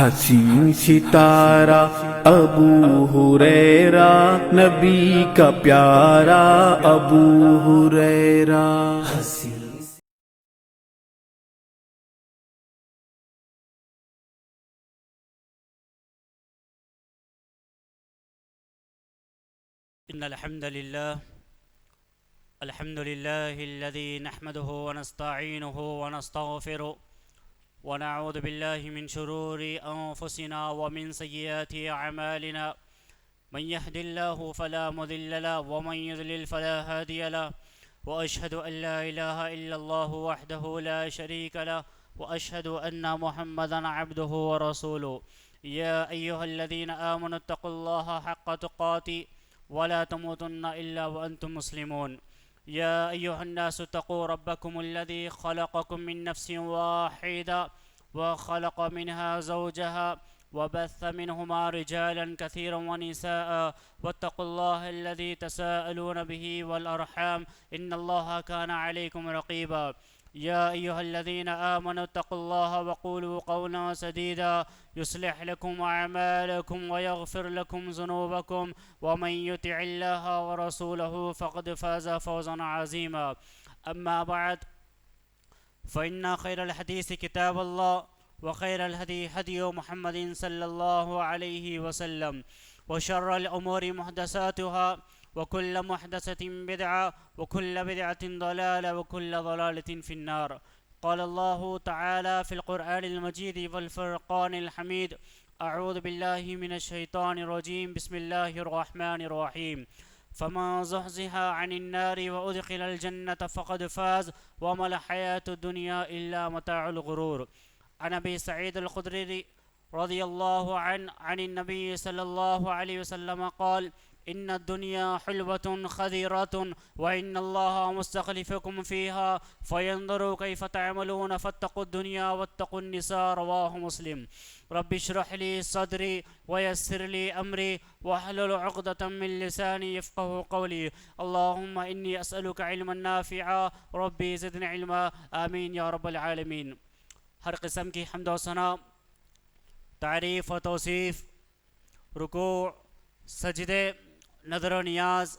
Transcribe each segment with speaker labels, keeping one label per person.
Speaker 1: حسین ستارہ ابو ہریرہ، نبی کا پیارا ابو ہریرہ۔
Speaker 2: إن الحمد لله الذي نحمده ونستعينه ونستغفره ونعوذ بالله من شرور أنفسنا ومن سيئات أعمالنا، من يهد الله فلا مضل له ومن يضلل فلا هادي له، وأشهد أن لا إله إلا الله وحده لا شريك له، وأشهد أن محمدا عبده ورسوله. يا أيها الذين آمنوا اتقوا الله حق تقاته ولا تموتن إلا وأنتم مسلمون. يا أيها الناس اتقوا ربكم الذي خلقكم من نفس واحدة وخلق منها زوجها وبث منهما رجالا كثيرا ونساء، واتقوا الله الذي تساءلون به والأرحام إن الله كان عليكم رقيبا. يا أيها الذين آمنوا اتقوا الله وقولوا قولا سديدا يصلح لكم أعمالكم ويغفر لكم ذنوبكم، ومن يطع الله ورسوله فقد فاز فوزا عظيما. أما بعد، فإن خير الحديث كتاب الله، وخير الهدي هدي محمد صلى الله عليه وسلم، وشر الأمور محدثاتها، وكل محدثة بدعة، وكل بدعة ضلالة، وكل ضلالة في النار. قال الله تعالى في القرآن المجيد والفرقان الحميد: أعوذ بالله من الشيطان الرجيم، بسم الله الرحمن الرحيم. فمن زحزح عن النار وأدخل الجنة فقد فاز وما الحياة الدنيا إلا متاع الغرور. عن أبي سعيد الخدري رضي الله عنه عن النبي صلى الله عليه وسلم قال: إن الدنيا حلوة خضرة وإن الله مستخلفكم فيها فينظر كيف تعملون فاتقوا الدنيا واتقوا النساء. رواه مسلم. رب اشرح لي صدري ويسر لي أمري واحلل عقدة من لساني يفقه قولي. اللهم إني أسألك علما نافعا ربي زدني علما، آمین یا رب العالمین۔ ہر قسم کی حمد و ثنا، تعریف و توصیف، رکوع، سجدے، نظر و نیاز،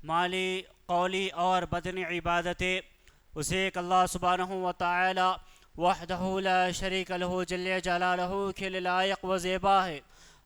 Speaker 2: مالی، قولی اور بدنی عبادتیں اسے ایک اللہ سبحانہ و تعالی وحدہ لا شریک لہ جل جلالہ کے لائق و زیبا ہے،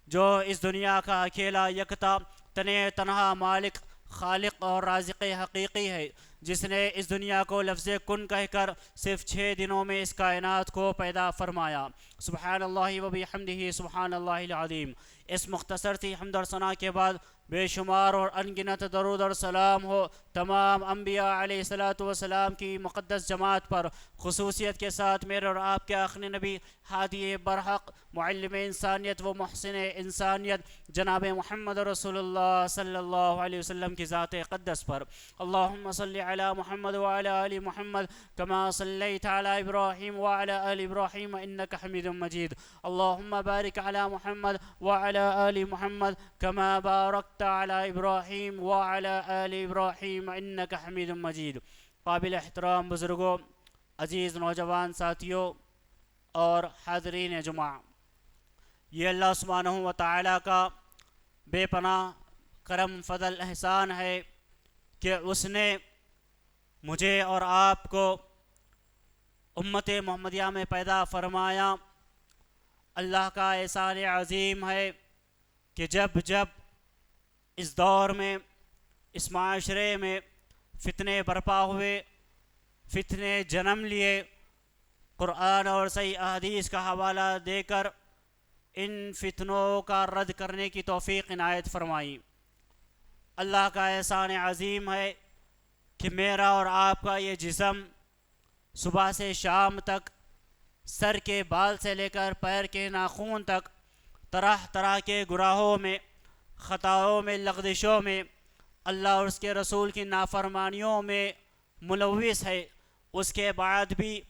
Speaker 2: جو اس دنیا کا اکیلا یکتا تنہا مالک، خالق اور رازق حقیقی ہے، جس نے اس دنیا کو لفظ کن کہہ کر صرف 6 دنوں میں اس کائنات کو پیدا فرمایا۔ سبحان اللہ و بحمدہ سبحان اللہ العظیم۔ اس مختصر سی حمد اور ثنا کے بعد بے شمار اور انگنت درود اور سلام ہو تمام انبیاء علیہ السلام کی مقدس جماعت پر، خصوصیت کے ساتھ میرے اور آپ کے آخری نبی، ہادی برحق، معلم انسانیت و محسن انسانیت جناب محمد رسول اللہ صلی اللہ علیہ وسلم کی ذات اقدس پر۔ اللہم صلی علی محمد وعلی آل محمد کما صلیت علی ابراہیم وعلی آل ابراہیم انک حمید مجید۔ اللہم بارک علی محمد وعلی آل محمد کما بارکت علی ابراہیم وعلی آل ابراہیم انک حمید مجید۔ قابل احترام بزرگوں، عزیز نوجوان ساتھیوں اور حاضرین جمعہ، یہ اللہ سبحانہ و تعالیٰ کا بے پناہ کرم فضل احسان ہے کہ اس نے مجھے اور آپ کو امت محمدیہ میں پیدا فرمایا۔ اللہ کا احسان عظیم ہے کہ جب اس دور میں، اس معاشرے میں فتنے برپا ہوئے، فتنے جنم لیے، قرآن اور صحیح احادیث کا حوالہ دے کر ان فتنوں کا رد کرنے کی توفیق عنایت فرمائی۔ اللہ کا احسان عظیم ہے کہ میرا اور آپ کا یہ جسم صبح سے شام تک، سر کے بال سے لے کر پیر کے ناخون تک، طرح طرح کے گناہوں میں، خطاؤں میں، لغزشوں میں، اللہ اور اس کے رسول کی نافرمانیوں میں ملوث ہے۔ اس کے بعد بھی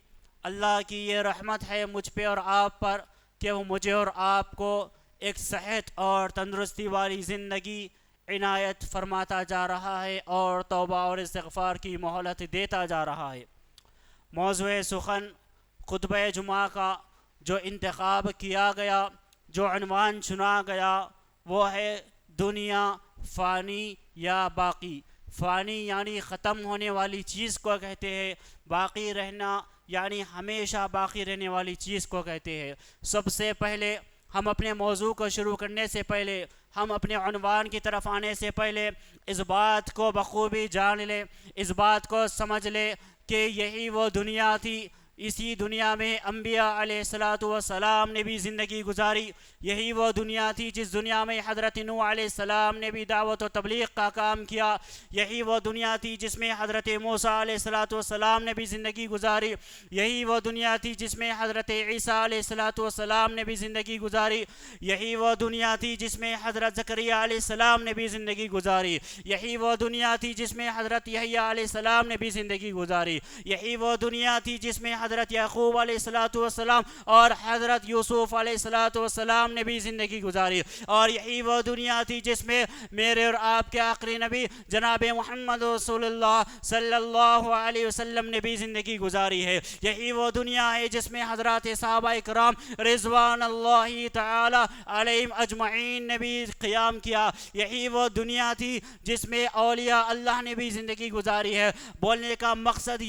Speaker 2: اللہ کی یہ رحمت ہے مجھ پہ اور آپ پر کہ وہ مجھے اور آپ کو ایک صحت اور تندرستی والی زندگی عنایت فرماتا جا رہا ہے اور توبہ اور استغفار کی مہلت دیتا جا رہا ہے۔ موضوع سخن خطبہ جمعہ کا جو انتخاب کیا گیا جو عنوان چنا گیا وہ ہے دنیا فانی یا باقی۔ فانی یعنی ختم ہونے والی چیز کو کہتے ہیں، باقی رہنا یعنی ہمیشہ باقی رہنے والی چیز کو کہتے ہیں۔ سب سے پہلے ہم اپنے موضوع کو شروع کرنے سے پہلے، ہم اپنے عنوان کی طرف آنے سے پہلے اس بات کو بخوبی جان لیں، اس بات کو سمجھ لیں کہ یہی وہ دنیا تھی، اسی دنیا میں انبیاء علیہ السلام نے بھی زندگی گزاری، یہی وہ دنیا تھی جس دنیا میں حضرت نوح علیہ السلام نے بھی دعوت و تبلیغ کا کام کیا، یہی وہ دنیا تھی جس میں حضرت موسیٰ علیہ السلام نے بھی زندگی گزاری، یہی وہ دنیا تھی جس میں حضرت عیسیٰ علیہ السلام نے بھی زندگی گزاری، یہی وہ دنیا تھی جس میں حضرت زکریا علیہ السلام نے بھی زندگی گزاری، یہی وہ دنیا تھی جس میں حضرت یحییٰ علیہ السلام نے بھی زندگی گزاری، یہی وہ دنیا تھی جس میں حضرت یعقوب علیہ السلام اور حضرت یوسف علیہ السلام نے بھی زندگی گزاری، اور یہی وہ دنیا تھی جس میں میرے اور آپ کے آخری نبی جناب محمد رسول اللہ صلی اللہ علیہ وسلم نے بھی زندگی گزاری ہے، یہی وہ دنیا ہے جس میں حضرات صحابہ کرام رضوان اللہ تعالی علیہم اجمعین نے بھی قیام کیا، یہی وہ دنیا تھی جس میں اولیاء اللہ نے بھی زندگی گزاری ہے۔ بولنے کا مقصد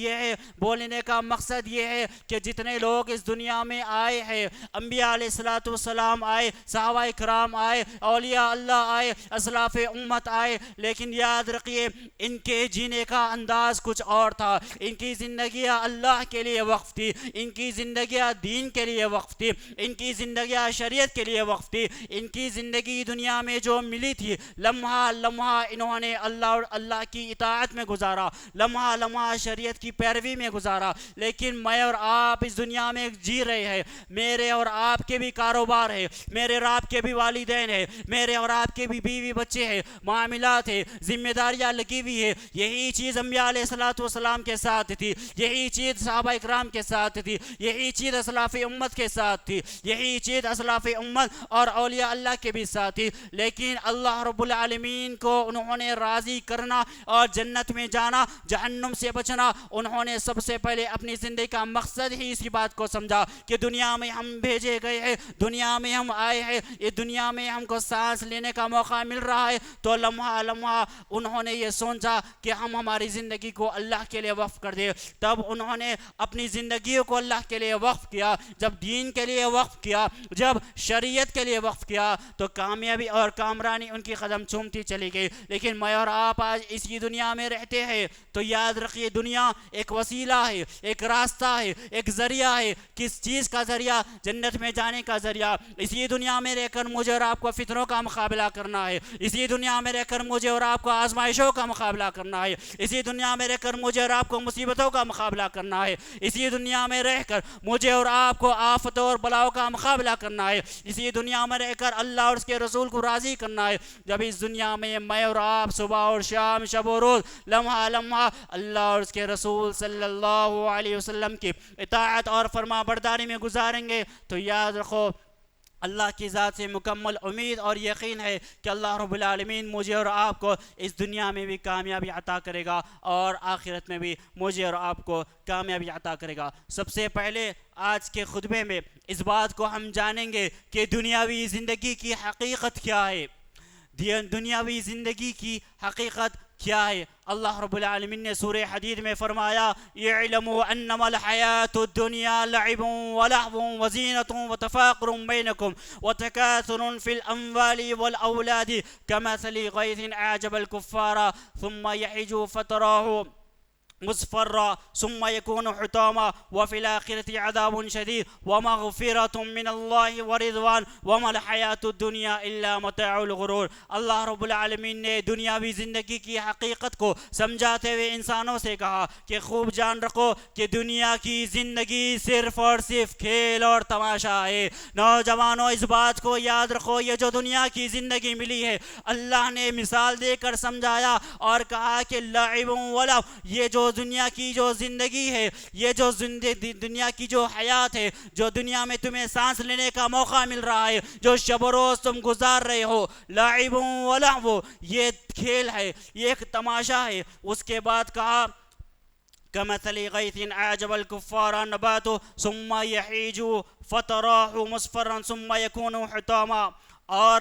Speaker 2: یہ ہے کہ جتنے لوگ اس دنیا میں آئے ہیں، انبیاء علیہ السلام آئے، صحابہ کرام آئے، اولیاء اللہ آئے، اسلاف امت آئے، لیکن یاد رکھیے ان کے جینے کا انداز کچھ اور تھا، ان کی زندگیاں اللہ کے لیے وقف تھی، ان کی زندگیاں دین کے لیے وقف تھی، ان کی زندگیاں شریعت کے لیے وقف تھی، ان کی زندگی دنیا میں جو ملی تھی لمحہ لمحہ انہوں نے اللہ کی اطاعت میں گزارا، لمحہ لمحہ شریعت کی پیروی میں گزارا، لیکن میں اور آپ اس دنیا میں جی رہے ہیں، میرے اور آپ کے بھی کاروبار ہے، میرے اور آپ کے بھی والدین ہیں، میرے اور آپ کے بھی بیوی بچے ہیں، معاملات ہیں، ذمہ داریاں لگی ہوئی ہے، یہی چیز انبیاء علیہ السلام کے ساتھ تھی، یہی چیز صحابہ اکرام کے ساتھ تھی، یہی چیز اسلاف امت کے ساتھ تھی، یہی چیز اسلاف امت اور اولیاء اللہ کے بھی ساتھ تھی، لیکن اللہ رب العالمین کو انہوں نے راضی کرنا اور جنت میں جانا، جہنم سے بچنا، انہوں نے سب سے پہلے اپنی زندگی کا مقصد ہی اسی بات کو سمجھا کہ دنیا میں ہم بھیجے گئے ہیں، دنیا میں ہم آئے ہیں، یہ دنیا میں ہم کو سانس لینے کا موقع مل رہا ہے، تو لمحہ لمحہ انہوں نے یہ سوچا کہ ہم ہماری زندگی کو اللہ کے لیے وقف کر دیں، تب انہوں نے اپنی زندگیوں کو اللہ کے لیے وقف کیا، جب دین کے لیے وقف کیا، جب شریعت کے لیے وقف کیا تو کامیابی اور کامرانی ان کی قدم چومتی چلی گئی۔ لیکن میں اور آپ آج اسی دنیا میں رہتے ہیں تو یاد رکھیے دنیا ایک وسیلہ ہے، ایک راستہ ہے، ایک ذریعہ ہے، کس چیز کا ذریعہ؟ جنت میں جانے کا ذریعہ۔ اسی دنیا میں رہ کر مجھے اور آپ کو فتنوں کا مقابلہ کرنا ہے، اسی دنیا میں رہ کر مجھے اور آپ کو آزمائشوں کا مقابلہ کرنا ہے، اسی دنیا میں رہ کر مجھے اور آپ کو مصیبتوں کا مقابلہ کرنا ہے، اسی دنیا میں رہ کر مجھے اور آپ کو آفتوں اور بلاؤں کا مقابلہ کرنا ہے، اسی دنیا میں رہ کر اللہ اور اس کے رسول کو راضی کرنا ہے۔ جب اس دنیا میں میں اور آپ صبح اور شام، شب و روز، لمحہ لمحہ اللہ اور اس کے رسول صلی اللہ علیہ وسلم کی اطاعت اور فرما برداری میں گزاریں گے تو یاد رکھو اللہ کی ذات سے مکمل امید اور یقین ہے کہ اللہ رب العالمین مجھے اور آپ کو اس دنیا میں بھی کامیابی عطا کرے گا اور آخرت میں بھی مجھے اور آپ کو کامیابی عطا کرے گا۔ سب سے پہلے آج کے خطبے میں اس بات کو ہم جانیں گے کہ دنیاوی زندگی کی حقیقت کیا ہے، دنیاوی زندگی کی حقیقت کیا ہے۔ اللہ رب العالمین نے سورہ حدید میں فرمایا اعلموا انما الحیات الدنیا لعب ولہو وزینۃ وتفاخر بینکم وتکاثر فی الاموال والاولاد کمثل غیث اعجب الکفار ثم یحیج فتراہ مصفرا ثم يكون حطاما وفي الآخرة عذاب شديد ومغفرة من الله ورضوان وما الحياة الدنيا إلا متاع الغرور۔ اللہ رب العالمین نے دنیاوی زندگی کی حقیقت کو سمجھاتے ہوئے انسانوں سے کہا کہ خوب جان رکھو کہ دنیا کی زندگی صرف اور صرف کھیل اور تماشا ہے۔ نوجوانوں اس بات کو یاد رکھو، یہ جو دنیا کی زندگی ملی ہے اللہ نے مثال دے کر سمجھایا اور کہا کہ لعب ولہو، یہ جو دنیا کی جو زندگی ہے، یہ جو دنیا کی جو حیات ہے، جو دنیا میں تمہیں سانس لینے کا موقع مل رہا ہے، جو شب و روز تم گزار رہے ہو، لعب ولہو، یہ کھیل ہے، یہ ایک تماشا ہے۔ اس کے بعد کہا كمثل غيث أعجب الكفار نباته ثم يحيج فتراه مصفرا ثم يكون حطاما. اور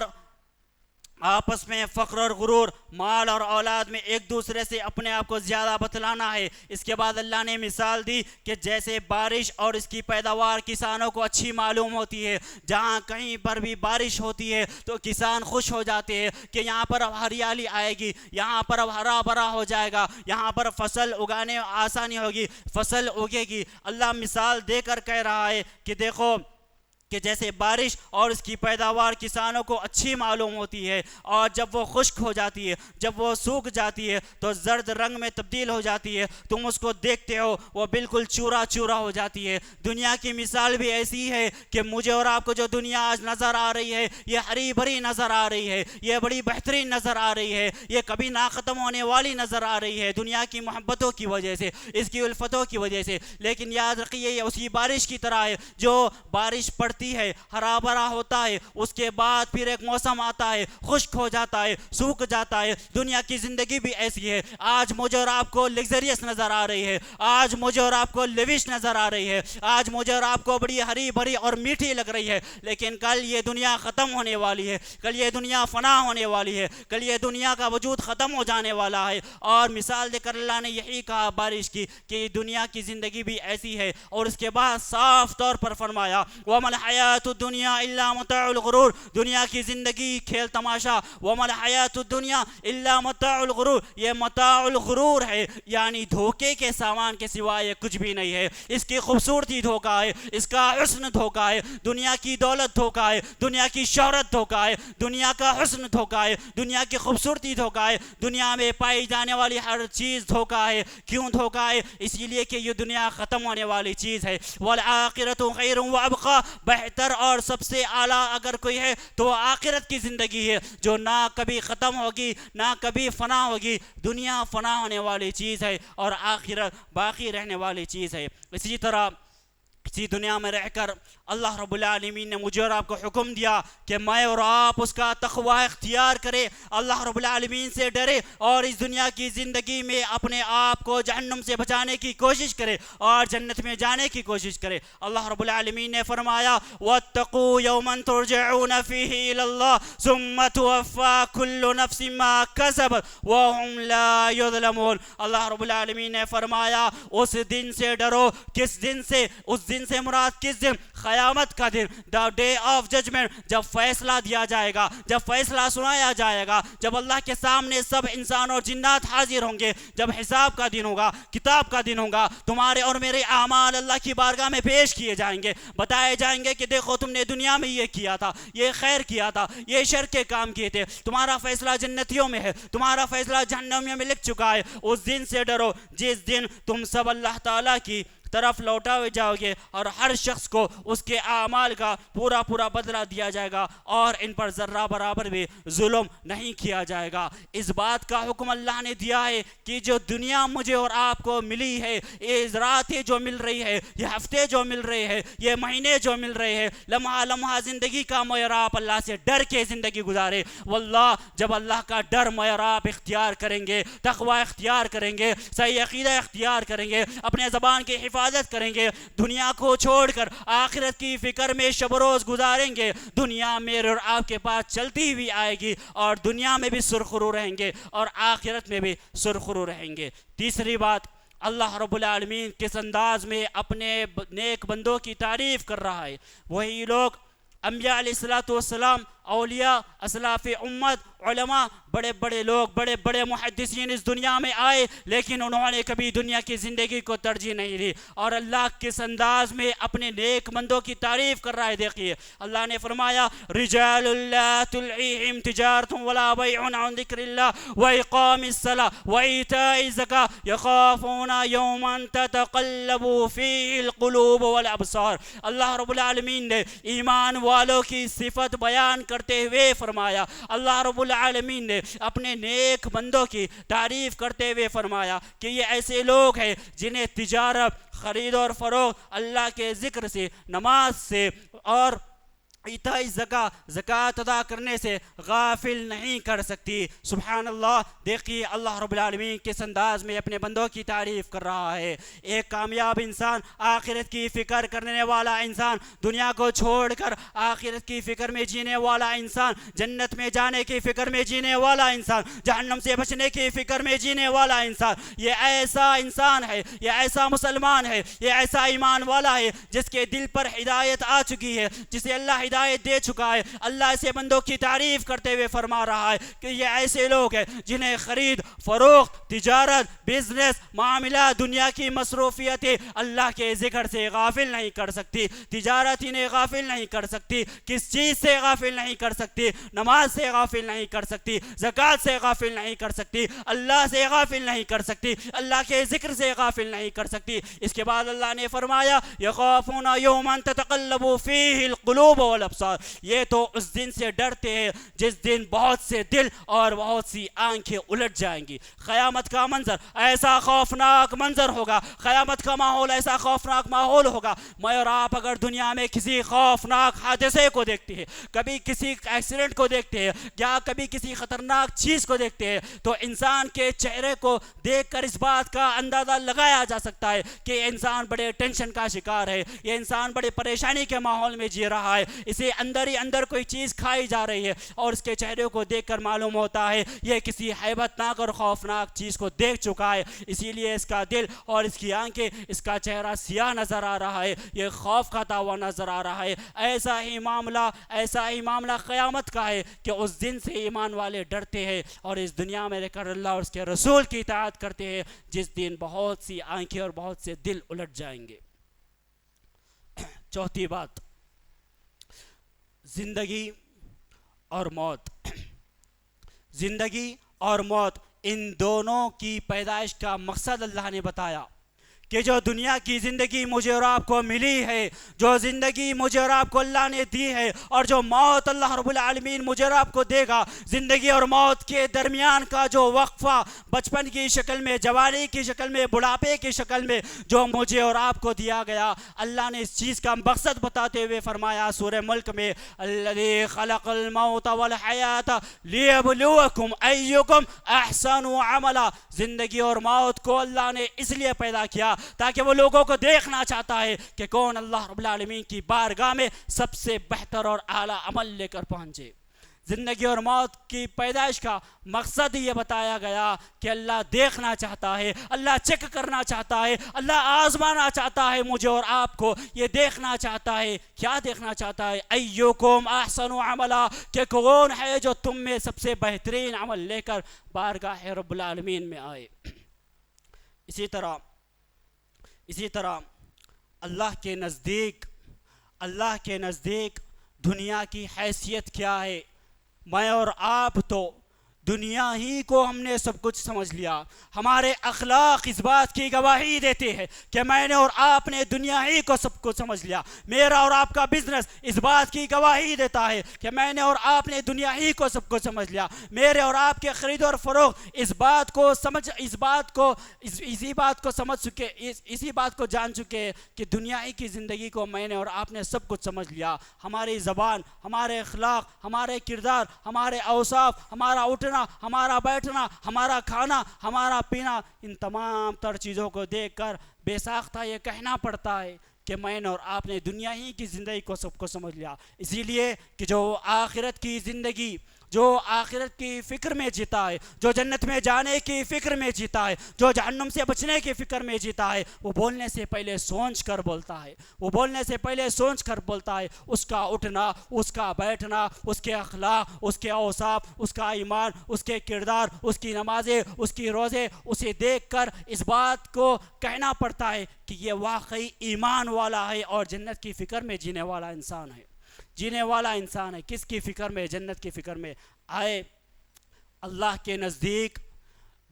Speaker 2: آپس میں فخر اور غرور، مال اور اولاد میں ایک دوسرے سے اپنے آپ کو زیادہ بتلانا ہے. اس کے بعد اللہ نے مثال دی کہ جیسے بارش اور اس کی پیداوار کسانوں کو اچھی معلوم ہوتی ہے، جہاں کہیں پر بھی بارش ہوتی ہے تو کسان خوش ہو جاتے ہیں کہ یہاں پر اب ہریالی آئے گی، یہاں پر اب ہرا بھرا ہو جائے گا، یہاں پر فصل اگانے آسانی ہوگی، فصل اگے گی. اللہ مثال دے کر کہہ رہا ہے کہ دیکھو کہ جیسے بارش اور اس کی پیداوار کسانوں کو اچھی معلوم ہوتی ہے، اور جب وہ خشک ہو جاتی ہے، جب وہ سوکھ جاتی ہے تو زرد رنگ میں تبدیل ہو جاتی ہے، تم اس کو دیکھتے ہو وہ بالکل چورا چورا ہو جاتی ہے. دنیا کی مثال بھی ایسی ہے کہ مجھے اور آپ کو جو دنیا آج نظر آ رہی ہے یہ ہری بھری نظر آ رہی ہے، یہ بڑی بہترین نظر آ رہی ہے، یہ کبھی نہ ختم ہونے والی نظر آ رہی ہے دنیا کی محبتوں کی وجہ سے، اس کی الفتوں کی وجہ سے. لیکن یاد رکھیے یہ اسی بارش کی طرح ہے جو بارش پڑتی ہے، ہرا بھرا ہوتا ہے، اس کے بعد پھر ایک موسم آتا ہے، خشک ہو جاتا ہے، سوکھ جاتا ہے. دنیا کی زندگی بھی ایسی ہے. آج مجھے اور آپ کو لگزریس نظر آ رہی ہے، آج مجھے اور آپ کو لیوش نظر آ رہی ہے، آج مجھے اور آپ کو بڑی ہری بھری اور میٹھی لگ رہی ہے، لیکن کل یہ دنیا ختم ہونے والی ہے، کل یہ دنیا فنا ہونے والی ہے، کل یہ دنیا کا وجود ختم ہو جانے والا ہے. اور مثال دے کر اللہ نے یہی کہا بارش کی کہ دنیا کی زندگی بھی ایسی ہے. اور اس کے بعد صاف طور پر فرمایا وَمَا الْحَيَاةُ الدُّنْيَا إِلَّا مَتَاعُ الْغُرُورِ، دنیا کی زندگی کھیل تماشا. وَمَا الْحَيَاةُ الدُّنْيَا إِلَّا مَتَاعُ الْغُرُورِ، یہ متاع الغرور ہے، یعنی دھوکے کے سامان کے سوا یہ کچھ بھی نہیں ہے. اس کی خوبصورتی دھوکا ہے، اس کا حسن دھوکا ہے، دنیا کی دولت دھوکا ہے، دنیا کی شہرت دھوکا ہے، دنیا کا حسن دھوکا ہے، دنیا کی خوبصورتی دھوکا ہے، دنیا میں پائی جانے والی ہر چیز دھوکا ہے. کیوں دھوکا ہے؟ اسی لیے کہ یہ دنیا ختم ہونے والی چیز ہے. وَالْآخِرَةُ خَيْرٌ وَأَبْقَىٰ، بہتر اور سب سے اعلیٰ اگر کوئی ہے تو وہ آخرت کی زندگی ہے جو نہ کبھی ختم ہوگی نہ کبھی فنا ہوگی. دنیا فنا ہونے والی چیز ہے اور آخرت باقی رہنے والی چیز ہے. اسی طرح اسی دنیا میں رہ کر اللہ رب العالمین نے مجھے اور آپ کو حکم دیا کہ میں اور آپ اس کا تقوی اختیار کرے، اللہ رب العالمین سے ڈرے اور اس دنیا کی زندگی میں اپنے آپ کو جہنم سے بچانے کی کوشش کرے اور جنت میں جانے کی کوشش کرے. اللہ رب العالمین نے فرمایا وَاتَّقُوا يَوْمًا تُرْجَعُونَ فِيهِ إِلَى اللَّهِ ثُمَّ تُوَفَّى كُلُّ نَفْسٍ مَا كَسَبَتْ وَهُمْ لَا يُظْلَمُونَ. اللہ رب العالمین نے فرمایا اس دن سے ڈرو. کس دن سے؟ اس دن سے مراد کس دن؟ قیامت کا دن، دا ڈے آف ججمنٹ، جب فیصلہ دیا جائے گا، جب فیصلہ سنایا جائے گا، جب اللہ کے سامنے سب انسان اور جنات حاضر ہوں گے، جب حساب کا دن ہوگا، کتاب کا دن ہوگا، تمہارے اور میرے اعمال اللہ کی بارگاہ میں پیش کیے جائیں گے، بتائے جائیں گے کہ دیکھو تم نے دنیا میں یہ کیا تھا، یہ خیر کیا تھا، یہ شر کے کام کیے تھے، تمہارا فیصلہ جنتیوں میں ہے، تمہارا فیصلہ جہنمیوں میں لکھ چکا ہے. اس دن سے ڈرو جس دن تم سب اللہ تعالیٰ کی طرف لوٹا ہوئے جاؤ گے اور ہر شخص کو اس کے اعمال کا پورا پورا بدلہ دیا جائے گا اور ان پر ذرہ برابر بھی ظلم نہیں کیا جائے گا. اس بات کا حکم اللہ نے دیا ہے کہ جو دنیا مجھے اور آپ کو ملی ہے، یہ راتیں جو مل رہی ہے، یہ ہفتے جو مل رہے ہیں، یہ مہینے جو مل رہے ہیں، لمحہ لمحہ زندگی کا میں اور آپ اللہ سے ڈر کے زندگی گزارے. واللہ جب اللہ کا ڈر میں اور آپ اختیار کریں گے، تقوی اختیار کریں گے، صحیح عقیدہ اختیار کریں گے، اپنے زبان کی حفاظت کریں گے، دنیا کو چھوڑ کر آخرت کی فکر میں شب و روز گزاریں گے، دنیا میرے اور آپ کے پاس چلتی ہوئی آئے گی اور دنیا میں بھی سرخرو رہیں گے اور آخرت میں بھی سرخرو رہیں گے. تیسری بات، اللہ رب العالمین کس انداز میں اپنے نیک بندوں کی تعریف کر رہا ہے. وہی لوگ انبیاء علیہ السلام، اولیاء، اسلاف امت، علماء، بڑے بڑے لوگ، بڑے بڑے محدثین اس دنیا میں آئے لیکن انہوں نے کبھی دنیا کی زندگی کو ترجیح نہیں دی. اور اللہ کس انداز میں اپنے نیک بندوں کی تعریف کر رہا ہے. دیکھیے اللہ نے فرمایا رجال لا تلہیہم تجارت ولا بیع عن ذکر اللہ واقام الصلاۃ وایتاء الزکاۃ یخافون یوما تتقلب فیہ القلوب والابصار. اللہ رب العالمین نے ایمان والوں کی صفت بیان کرتے ہوئے فرمایا، اللہ رب العالمین نے اپنے نیک بندوں کی تعریف کرتے ہوئے فرمایا کہ یہ ایسے لوگ ہیں جنہیں تجارت، خرید اور فروخت اللہ کے ذکر سے، نماز سے اور عطائی زکوٰۃ ادا کرنے سے غافل نہیں کر سکتی۔ سبحان اللہ، دیکھیے اللہ رب العالمین کس انداز میں اپنے بندوں کی تعریف کر رہا ہے۔ ایک کامیاب انسان، آخرت کی فکر کرنے والا انسان، دنیا کو چھوڑ کر آخرت کی فکر میں جینے والا انسان، جنت میں جانے کی فکر میں جینے والا انسان، جہنم سے بچنے کی فکر میں جینے والا انسان، یہ ایسا انسان ہے، یہ ایسا مسلمان ہے، یہ ایسا ایمان والا ہے جس کے دل پر ہدایت آ چکی ہے، جسے اللہ ہدایت دے چکا ہے۔ اللہ ایسے بندوں کی تعریف کرتے ہوئے فرما رہا ہے کہ یہ ایسے لوگ ہیں جنہیں خرید فروخت، تجارت، بزنس، معاملات، دنیا کی مصروفیتیں اللہ کے ذکر سے غافل نہیں کر سکتی۔ تجارت انہیں غافل نہیں کر سکتی، کس چیز سے غافل نہیں کر سکتی؟ نماز سے غافل نہیں کر سکتی، زکوٰۃ سے غافل نہیں کر سکتی، اللہ سے غافل نہیں کر سکتی، اللہ کے ذکر سے غافل نہیں کر سکتی۔ اس کے بعد اللہ نے فرمایا یخافون یوما تتقلب فیہ القلوب والابصار، یہ تو اس دن سے ڈرتے ہیں جس دن بہت سے دل اور بہت سی آنکھیں الٹ جائیں گی۔ قیامت کا منظر ایسا خوفناک منظر ہوگا، قیامت کا ماحول ایسا خوفناک ماحول ہوگا۔ میں اور آپ اگر دنیا میں کسی خوفناک حادثے کو دیکھتے ہیں، کبھی کسی ایکسیڈنٹ کو دیکھتے ہیں یا کبھی کسی خطرناک چیز کو دیکھتے ہیں، تو انسان کے چہرے کو دیکھ کر اس بات کا اندازہ لگایا جا سکتا ہے کہ یہ انسان بڑے ٹینشن کا شکار ہے، یہ انسان بڑے پریشانی کے ماحول میں جی رہا ہے، اسے اندر ہی اندر کوئی چیز کھائی جا رہی ہے، اور اس کے چہرے کو دیکھ کر معلوم ہوتا ہے یہ کسی ہیبت ناک اور خوفناک چیز کو دیکھ چکا ہے، اسی لیے اس کا دل اور اس کی آنکھیں، اس کا چہرہ سیاہ نظر آ رہا ہے، یہ خوف کھاتا ہوا نظر آ رہا ہے۔ ایسا ہی معاملہ قیامت کا ہے کہ اس دن سے ایمان والے ڈرتے ہیں اور اس دنیا میں رہ کر اللہ اور اس کے رسول کی اطاعت کرتے ہیں، جس دن بہت سی آنکھیں اور بہت سے دل الٹ جائیں گے۔ چوتھی بات، زندگی اور موت۔ زندگی اور موت، ان دونوں کی پیدائش کا مقصد اللہ نے بتایا کہ جو دنیا کی زندگی مجھے اور آپ کو ملی ہے، جو زندگی مجھے اور آپ کو اللہ نے دی ہے، اور جو موت اللہ رب العالمین مجھے اور آپ کو دے گا، زندگی اور موت کے درمیان کا جو وقفہ بچپن کی شکل میں، جوانی کی شکل میں، بڑھاپے کی شکل میں جو مجھے اور آپ کو دیا گیا، اللہ نے اس چیز کا مقصد بتاتے ہوئے فرمایا سورہ ملک میں الذی خلق الموت والحیات لیبلوکم ایکم احسن عملا، زندگی اور موت کو اللہ نے اس لیے پیدا کیا تاکہ وہ لوگوں کو دیکھنا چاہتا ہے کہ کون اللہ رب العالمین کی بارگاہ میں سب سے بہتر اور اعلیٰ عمل لے کر پہنچے۔ زندگی اور موت کی پیدائش کا مقصد یہ بتایا گیا کہ اللہ دیکھنا چاہتا ہے، اللہ چیک کرنا چاہتا ہے، اللہ آزمانا چاہتا ہے مجھے اور آپ کو، یہ دیکھنا چاہتا ہے۔ کیا دیکھنا چاہتا ہے؟ ایکم احسن عملا، کہ کون ہے جو تم میں سب سے بہترین عمل لے کر بارگاہ رب العالمین میں آئے۔ اسی طرح اللہ کے نزدیک دنیا کی حیثیت کیا ہے؟ میں اور آپ تو دنیا ہی کو ہم نے سب کچھ سمجھ لیا، ہمارے اخلاق اس بات کی گواہی دیتے ہیں کہ میں نے اور آپ نے دنیا ہی کو سب کچھ سمجھ لیا، میرا اور آپ کا بزنس اس بات کی گواہی دیتا ہے کہ میں نے اور آپ نے دنیا ہی کو سب کچھ سمجھ لیا، میرے اور آپ کے خرید اور فروخت اسی بات کو جان چکے کہ دنیا ہی کی زندگی کو میں نے اور آپ نے سب کچھ سمجھ لیا۔ ہماری زبان، ہمارے اخلاق، ہمارے کردار، ہمارے اوصاف، ہمارا اٹھنا، ہمارا بیٹھنا، ہمارا کھانا، ہمارا پینا، ان تمام تر چیزوں کو دیکھ کر بے ساختہ یہ کہنا پڑتا ہے کہ میں نے اور آپ نے دنیا ہی کی زندگی کو سب کو سمجھ لیا۔ اسی لیے کہ جو آخرت کی زندگی، جو آخرت کی فکر میں جیتا ہے، جو جنت میں جانے کی فکر میں جیتا ہے، جو جہنم سے بچنے کی فکر میں جیتا ہے، وہ بولنے سے پہلے سوچ کر بولتا ہے، اس کا اٹھنا، اس کا بیٹھنا، اس کے اخلاق، اس کے اوصاف، اس کا ایمان، اس کے کردار، اس کی نمازیں، اس کی روزے، اسے دیکھ کر اس بات کو کہنا پڑتا ہے کہ یہ واقعی ایمان والا ہے اور جنت کی فکر میں جینے والا انسان ہے۔ کس کی فکر میں؟ جنت کی فکر میں۔ آئے اللہ کے نزدیک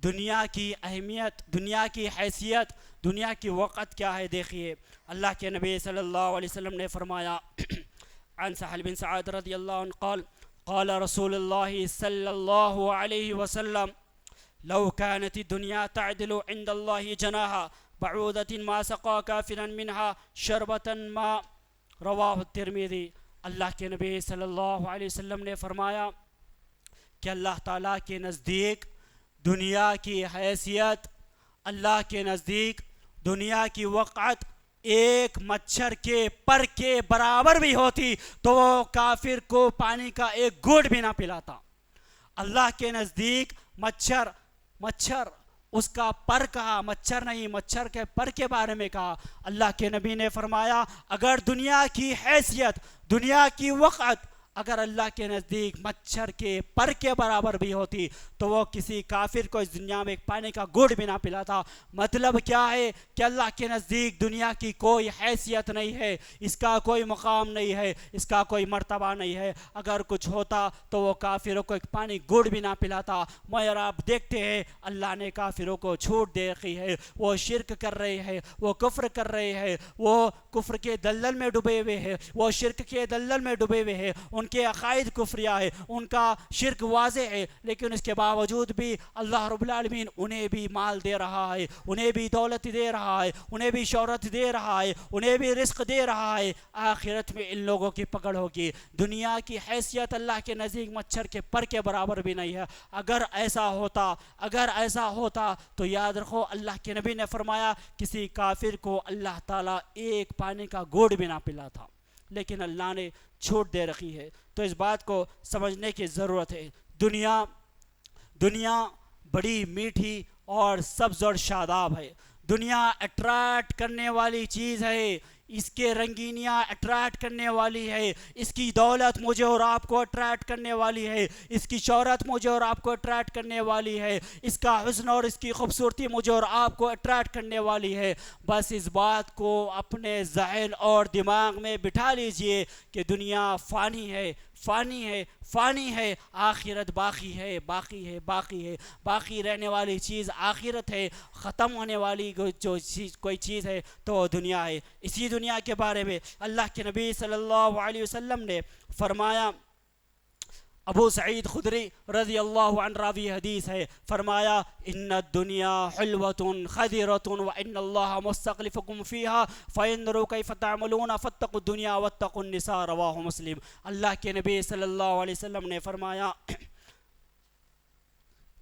Speaker 2: دنیا کی اہمیت، دنیا کی حیثیت، دنیا کی وقت کیا ہے؟ دیکھیے اللہ کے نبی صلی اللہ علیہ وسلم نے فرمایا عن سہل بن سعد رضی اللہ عنہ قال قال رسول اللہ صلی اللہ علیہ وسلم لو كانت الدنيا تعدل عند الله جناح بعوضة ما سقى كافرا منها شربة ماء، رواہ الترمذی۔ اللہ کے نبی صلی اللہ علیہ وسلم نے فرمایا کہ اللہ تعالیٰ کے نزدیک دنیا کی حیثیت، اللہ کے نزدیک دنیا کی وقعت ایک مچھر کے پر کے برابر بھی ہوتی تو وہ کافر کو پانی کا ایک گھونٹ بھی نہ پلاتا۔ اللہ کے نزدیک مچھر اس کا پر کہا، مچھر نہیں، مچھر کے پر کے بارے میں کہا۔ اللہ کے نبی نے فرمایا اگر دنیا کی حیثیت، دنیا کی وقعت اگر اللہ کے نزدیک مچھر کے پر کے برابر بھی ہوتی تو وہ کسی کافر کو اس دنیا میں ایک پانی کا گھونٹ بھی نہ پلاتا۔ مطلب کیا ہے کہ اللہ کے نزدیک دنیا کی کوئی حیثیت نہیں ہے، اس کا کوئی مقام نہیں ہے، اس کا کوئی مرتبہ نہیں ہے۔ اگر کچھ ہوتا تو وہ کافروں کو ایک پانی گھونٹ بھی نہ پلاتا۔ مگر آپ دیکھتے ہیں اللہ نے کافروں کو چھوٹ دے رکھی ہے، وہ شرک کر رہے ہیں، وہ کفر کر رہے ہیں، وہ کفر کے دلدل میں ڈوبے ہوئے ہیں، وہ شرک کے دلدل میں ڈوبے ہوئے ہیں، ان کے عقائد کفریہ ہے، ان کا شرک واضح ہے، لیکن اس کے باوجود بھی اللہ رب العالمین انہیں بھی مال دے رہا ہے، انہیں بھی دولت دے رہا ہے، انہیں بھی شہرت دے رہا ہے، انہیں بھی رزق دے رہا ہے۔ آخرت میں ان لوگوں کی پکڑ ہوگی۔ دنیا کی حیثیت اللہ کے نزدیک مچھر کے پر کے برابر بھی نہیں ہے۔ اگر ایسا ہوتا تو یاد رکھو اللہ کے نبی نے فرمایا کسی کافر کو اللہ تعالیٰ ایک پانی کا گھونٹ بھی نہ پلاتا، لیکن اللہ نے چھوٹ دے رکھی ہے۔ تو اس بات کو سمجھنے کی ضرورت ہے۔ دنیا بڑی میٹھی اور سبز اور شاداب ہے۔ دنیا اٹریکٹ کرنے والی چیز ہے، اس کے رنگینیاں اٹریکٹ کرنے والی ہے، اس کی دولت مجھے اور آپ کو اٹریکٹ کرنے والی ہے، اس کی شہرت مجھے اور آپ کو اٹریکٹ کرنے والی ہے، اس کا حسن اور اس کی خوبصورتی مجھے اور آپ کو اٹریکٹ کرنے والی ہے۔ بس اس بات کو اپنے ذہن اور دماغ میں بٹھا لیجئے کہ دنیا فانی ہے، آخرت باقی ہے، باقی رہنے والی چیز آخرت ہے، ختم ہونے والی جو کوئی چیز ہے تو وہ دنیا ہے۔ اسی دنیا کے بارے میں اللہ کے نبی صلی اللہ علیہ وسلم نے فرمایا، ابو سعید خدری رضی اللہ عنہ راوی حدیث ہے، فرمایا ان الدنیا حلوۃ خضرۃ وان اللہ مستخلفکم فیہا فانظروا کیف تعملون فاتقوا الدنیا واتقوا النساء، رواہ مسلم۔ اللہ کے نبی صلی اللہ علیہ وسلم نے فرمایا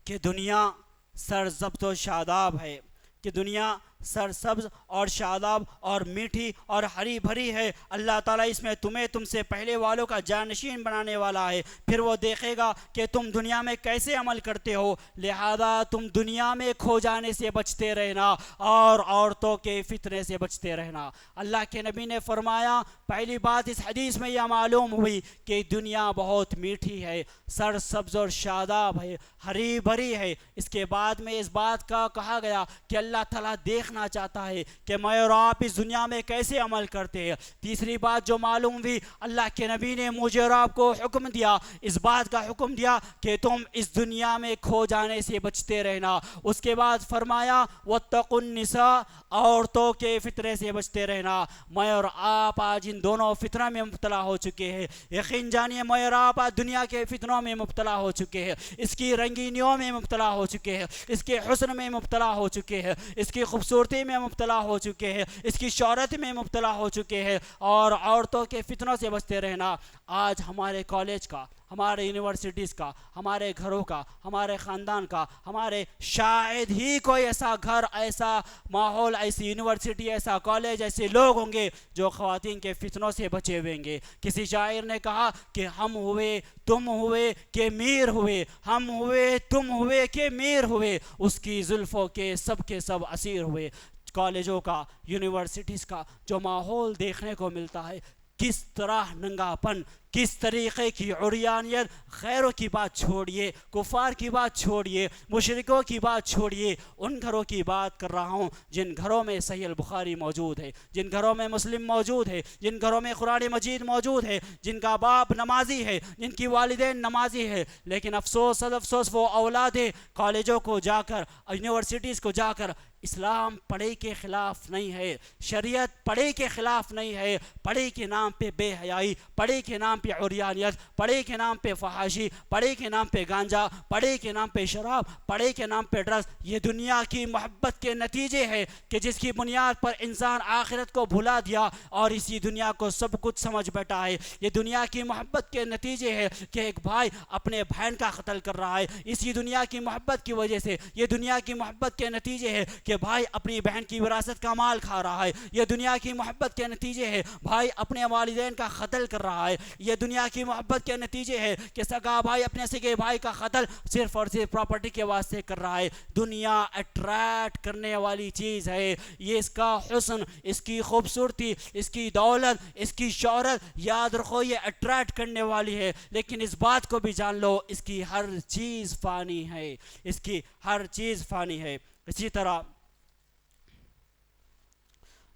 Speaker 2: کہ دنیا سرسبز و شاداب ہے، کہ دنیا سرسبز اور شاداب اور میٹھی اور ہری بھری ہے۔ اللہ تعالیٰ اس میں تم سے پہلے والوں کا جانشین بنانے والا ہے، پھر وہ دیکھے گا کہ تم دنیا میں کیسے عمل کرتے ہو، لہذا تم دنیا میں کھو جانے سے بچتے رہنا اور عورتوں کے فتنے سے بچتے رہنا۔ اللہ کے نبی نے فرمایا پہلی بات اس حدیث میں یہ معلوم ہوئی کہ دنیا بہت میٹھی ہے، سرسبز اور شاداب ہے، ہری بھری ہے۔ اس کے بعد میں اس بات کا کہا گیا کہ اللہ تعالیٰ دیکھنا چاہتا ہے کہ میں اور آپ اس دنیا میں کیسے عمل کرتے ہیں۔ تیسری بات جو معلوم ہوئی، اللہ کے نبی نے مجھے اور آپ کو حکم دیا، اس بات کا حکم دیا کہ تم اس دنیا میں کھو جانے سے بچتے رہنا۔ اس کے بعد فرمایا واتقوا النساء، عورتوں کے فتنے سے بچتے رہنا۔ میں اور آپ آج ان دونوں فتنہ میں مبتلا ہو چکے ہیں۔ یقین جانیے میں اور آپ آج دنیا کے فتنوں میں مبتلا ہو چکے ہیں، اس کی رنگینیوں میں مبتلا ہو چکے ہیں، اس کے حسن میں مبتلا ہو چکے ہیں، اس کی خوبصورتی میں مبتلا ہو چکے ہیں، اس کی شہرت میں مبتلا ہو چکے ہیں، اور عورتوں کے فتنوں سے بچتے رہنا۔ آج ہمارے کالج کا، ہمارے یونیورسٹیز کا، ہمارے گھروں کا، ہمارے خاندان کا، ہمارے شاید ہی کوئی ایسا گھر، ایسا ماحول، ایسی یونیورسٹی، ایسا کالج، ایسے لوگ ہوں گے جو خواتین کے فتنوں سے بچے ہوئے ہیں۔ کسی شاعر نے کہا کہ ہم ہوئے تم ہوئے کہ میر ہوئے، ہم ہوئے تم ہوئے کہ میر ہوئے، اس کی زلفوں کے سب اسیر ہوئے۔ کالجوں کا، یونیورسٹیز کا جو ماحول دیکھنے کو ملتا ہے، کس طرح ننگا پن، کس طریقے کی عریانیت، غیروں کی بات چھوڑیے، کفار کی بات چھوڑیے، مشرکوں کی بات چھوڑیے، ان گھروں کی بات کر رہا ہوں جن گھروں میں صحیح البخاری موجود ہے، جن گھروں میں مسلم موجود ہے، جن گھروں میں قرآن مجید موجود ہے، جن کا باپ نمازی ہے، جن کی والدین نمازی ہے، لیکن افسوس وہ اولاد ہے کالجوں کو جا کر، یونیورسٹیز کو جا کر اسلام پڑھائی کے خلاف نہیں ہے، شریعت پڑھائی کے خلاف نہیں ہے، پڑھائی کے نام پہ بے حیائی، پڑھائی کے نام پہ عریانیت، پڑھائی کے نام پہ فحاشی، پڑھائی کے نام پہ گانجا، پڑھائی کے نام پہ شراب، پڑھائی کے نام پہ ڈرگس، یہ دنیا کی محبت کے نتیجے ہے کہ جس کی بنیاد پر انسان آخرت کو بھلا دیا اور اسی دنیا کو سب کچھ سمجھ بیٹھا ہے۔ یہ دنیا کی محبت کے نتیجے ہے کہ ایک بھائی اپنے بہن کا قتل کر رہا ہے، اسی دنیا کی محبت کی وجہ سے، یہ دنیا کی محبت کے نتیجے ہے کہ بھائی اپنی بہن کی وراثت کا مال کھا رہا ہے، یہ دنیا کی محبت کے نتیجے ہے بھائی اپنے والدین کا قتل کر رہا ہے، یہ دنیا کی محبت کے نتیجے ہے کہ سگا بھائی اپنے سگے بھائی کا قتل صرف اور صرف پراپرٹی کے واسطے کر رہا ہے۔ دنیا اٹریکٹ کرنے والی چیز ہے، یہ اس کا حسن، اس کی خوبصورتی، اس کی دولت، اس کی شہرت، یاد رکھو یہ اٹریکٹ کرنے والی ہے، لیکن اس بات کو بھی جان لو اس کی ہر چیز فانی ہے، اس کی ہر چیز فانی ہے۔ اسی طرح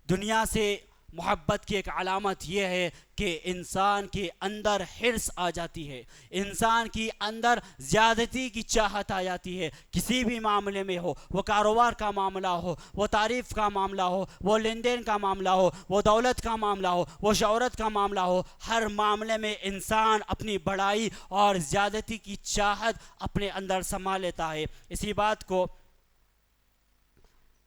Speaker 2: دنیا سے محبت کی ایک علامت یہ ہے کہ انسان کے اندر حرص آ جاتی ہے، انسان کی اندر زیادتی کی چاہت آ جاتی ہے، کسی بھی معاملے میں ہو، وہ کاروبار کا معاملہ ہو، وہ تعریف کا معاملہ ہو، وہ لین دین کا معاملہ ہو، وہ دولت کا معاملہ ہو، وہ شہرت کا معاملہ ہو، ہر معاملے میں انسان اپنی بڑائی اور زیادتی کی چاہت اپنے اندر سما لیتا ہے۔ اسی بات کو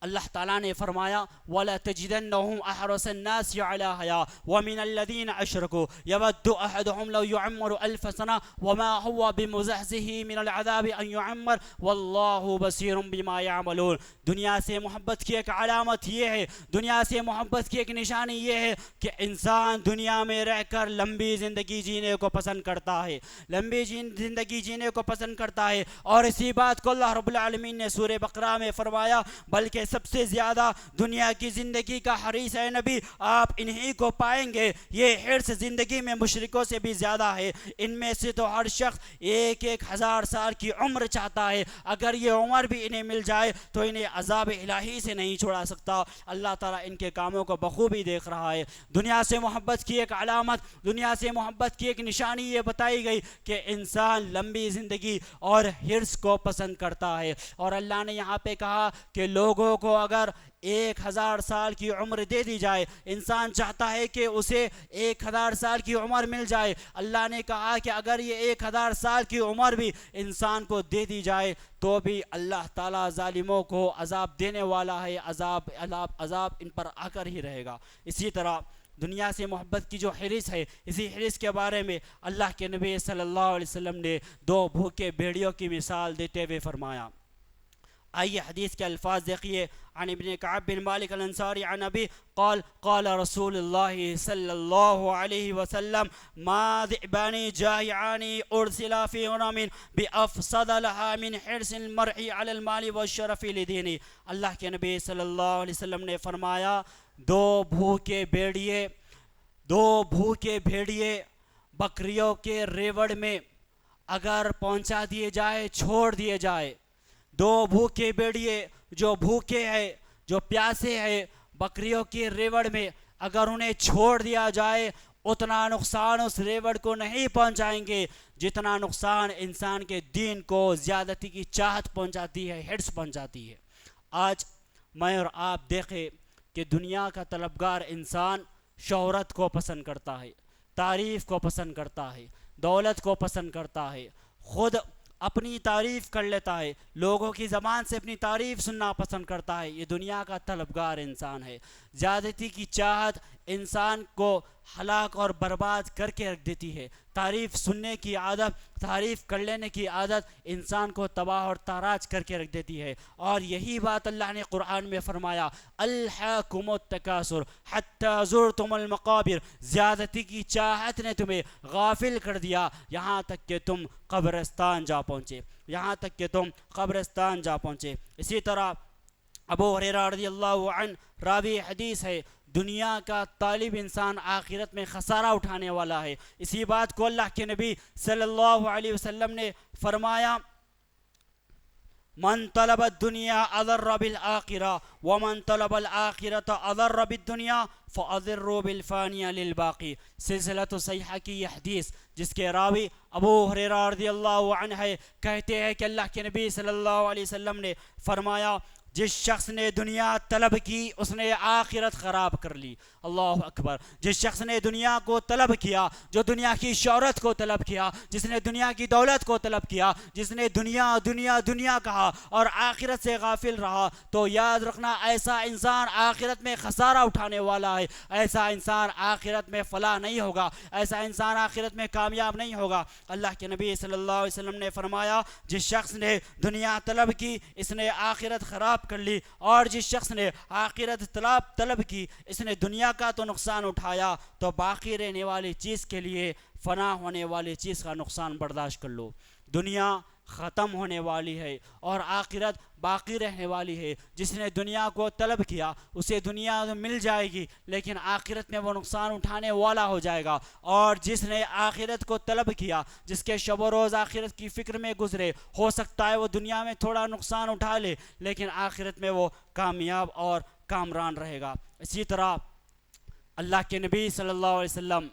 Speaker 2: اللہ تعالیٰ نے فرمایا وَلَا تَجِدَنَّهُمْ أَحْرَصَ النَّاسِ عَلَىٰ حَيَاةٍ وَمِنَ الَّذِينَ أَشْرَكُوا يَوَدُّ أَحَدُهُمْ لَوْ يُعَمَّرُ أَلْفَ سَنَةٍ وَمَا هُوَ بِمُزَحْزِحِهِ مِنَ الْعَذَابِ أَن يُعَمَّرَ وَاللَّهُ بَصِيرٌ بِمَا يَعْمَلُونَ۔ دنیا سے محبت کی ایک علامت یہ ہے، دنیا سے محبت کی ایک نشانی یہ ہے کہ انسان دنیا میں رہ کر لمبی زندگی جینے کو پسند کرتا ہے، لمبی زندگی جینے کو پسند کرتا ہے، اور اسی بات کو اللہ رب العالمین نے سورہ بقرہ میں فرمایا بلکہ سب سے زیادہ دنیا کی زندگی کا حریص ہے نبی، آپ انہی کو پائیں گے، یہ حرص زندگی میں مشرکوں سے بھی زیادہ ہے۔ ان میں سے تو ہر شخص 1000 سال کی عمر چاہتا ہے، اگر یہ عمر بھی انہیں مل جائے تو انہیں عذاب الہی سے نہیں چھڑا سکتا۔ اللہ تعالیٰ ان کے کاموں کو بخوبی دیکھ رہا ہے۔ دنیا سے محبت کی ایک علامت، دنیا سے محبت کی ایک نشانی یہ بتائی گئی کہ انسان لمبی زندگی اور حرص کو پسند کرتا ہے، اور اللہ نے یہاں پہ کہا کہ لوگوں کو اگر 1000 سال کی عمر دے دی جائے، انسان چاہتا ہے کہ اسے 1000 سال کی عمر مل جائے، اللہ نے کہا کہ اگر یہ 1000 سال کی عمر بھی انسان کو دے دی جائے تو بھی اللہ تعالیٰ ظالموں کو عذاب دینے والا ہے، عذاب ان پر آ کر ہی رہے گا۔ اسی طرح دنیا سے محبت کی جو حرص ہے، اسی حرص کے بارے میں اللہ کے نبی صلی اللہ علیہ وسلم نے 2 بھوکے بھیڑیوں کی مثال دیتے ہوئے فرمایا۔ آئیے حدیث کے الفاظ دیکھیے۔ عن ابن کعب بن مالک الانصاری عن ابی قال قال رسول اللہ صلی اللہ علیہ وسلم ما ذئبان جائعان ارسلا فی غنم بافسد لها من حرص المرء علی المال والشرف لدینه۔ اللہ کے نبی صلی اللہ علیہ وسلم نے فرمایا 2 بھوکے بھیڑیے بکریوں کے ریوڑ میں اگر پہنچا دیے جائے، چھوڑ دیے جائے، 2 بھوکے بھیڑیے جو بھوکے ہیں، جو پیاسے ہیں، بکریوں کی ریوڑ میں اگر انہیں چھوڑ دیا جائے اتنا نقصان اس ریوڑ کو نہیں پہنچائیں گے جتنا نقصان انسان کے دین کو زیادتی کی چاہت پہنچاتی ہے، حرص پہنچاتی ہے۔ آج میں اور آپ دیکھیں کہ دنیا کا طلبگار انسان شہرت کو پسند کرتا ہے، تعریف کو پسند کرتا ہے، دولت کو پسند کرتا ہے، خود اپنی تعریف کر لیتا ہے، لوگوں کی زبان سے اپنی تعریف سننا پسند کرتا ہے۔ یہ دنیا کا طلبگار انسان ہے۔ زیادتی کی چاہت انسان کو ہلاک اور برباد کر کے رکھ دیتی ہے۔ تعریف سننے کی عادت، تعریف کر لینے کی عادت انسان کو تباہ اور تاراج کر کے رکھ دیتی ہے، اور یہی بات اللہ نے قرآن میں فرمایا الہاکم التکاثر حتی زرتم المقابر، زیادتی کی چاہت نے تمہیں غافل کر دیا یہاں تک کہ تم قبرستان جا پہنچے، یہاں تک کہ تم قبرستان جا پہنچے۔ اسی طرح ابو ہریرہ رضی اللہ عنہ راوی حدیث ہے، دنیا کا طالب انسان آخرت میں خسارہ اٹھانے والا ہے۔ اسی بات کو اللہ کے نبی صلی اللہ علیہ وسلم نے فرمایا من طلب الدنیا اضر بالآخرہ ومن طلب الآخرۃ اضر بالدنیا فاضروا بالفانیہ للباقی۔ سلسلۃ صحیحہ کی یہ حدیث جس کے راوی ابو ہریرہ رضی اللہ عنہ ہے، کہتے ہیں کہ اللہ کے نبی صلی اللہ علیہ وسلم نے فرمایا جس شخص نے دنیا طلب کی اس نے آخرت خراب کر لی. اللہ اکبر. جس شخص نے دنیا کو طلب کیا, جو دنیا کی شہرت کو طلب کیا, جس نے دنیا کی دولت کو طلب کیا, جس نے دنیا دنیا دنیا کہا اور آخرت سے غافل رہا, تو یاد رکھنا ایسا انسان آخرت میں خسارہ اٹھانے والا ہے. ایسا انسان آخرت میں فلاح نہیں ہوگا, ایسا انسان آخرت میں کامیاب نہیں ہوگا. اللہ کے نبی صلی اللہ علیہ وسلم نے فرمایا, جس شخص نے دنیا طلب کی اس نے آخرت خراب کر لی, اور جس شخص نے آخرت طلب کی اس نے دنیا کا تو نقصان اٹھایا, تو باقی رہنے والی چیز کے لیے فنا ہونے والی چیز کا نقصان برداشت کر لو. دنیا ختم ہونے والی ہے اور آخرت باقی رہنے والی ہے. جس نے دنیا کو طلب کیا اسے دنیا مل جائے گی, لیکن آخرت میں وہ نقصان اٹھانے والا ہو جائے گا. اور جس نے آخرت کو طلب کیا, جس کے شب و روز آخرت کی فکر میں گزرے, ہو سکتا ہے وہ دنیا میں تھوڑا نقصان اٹھا لے لیکن آخرت میں وہ کامیاب اور کامران رہے گا. اسی طرح اللہ کے نبی صلی اللہ علیہ وسلم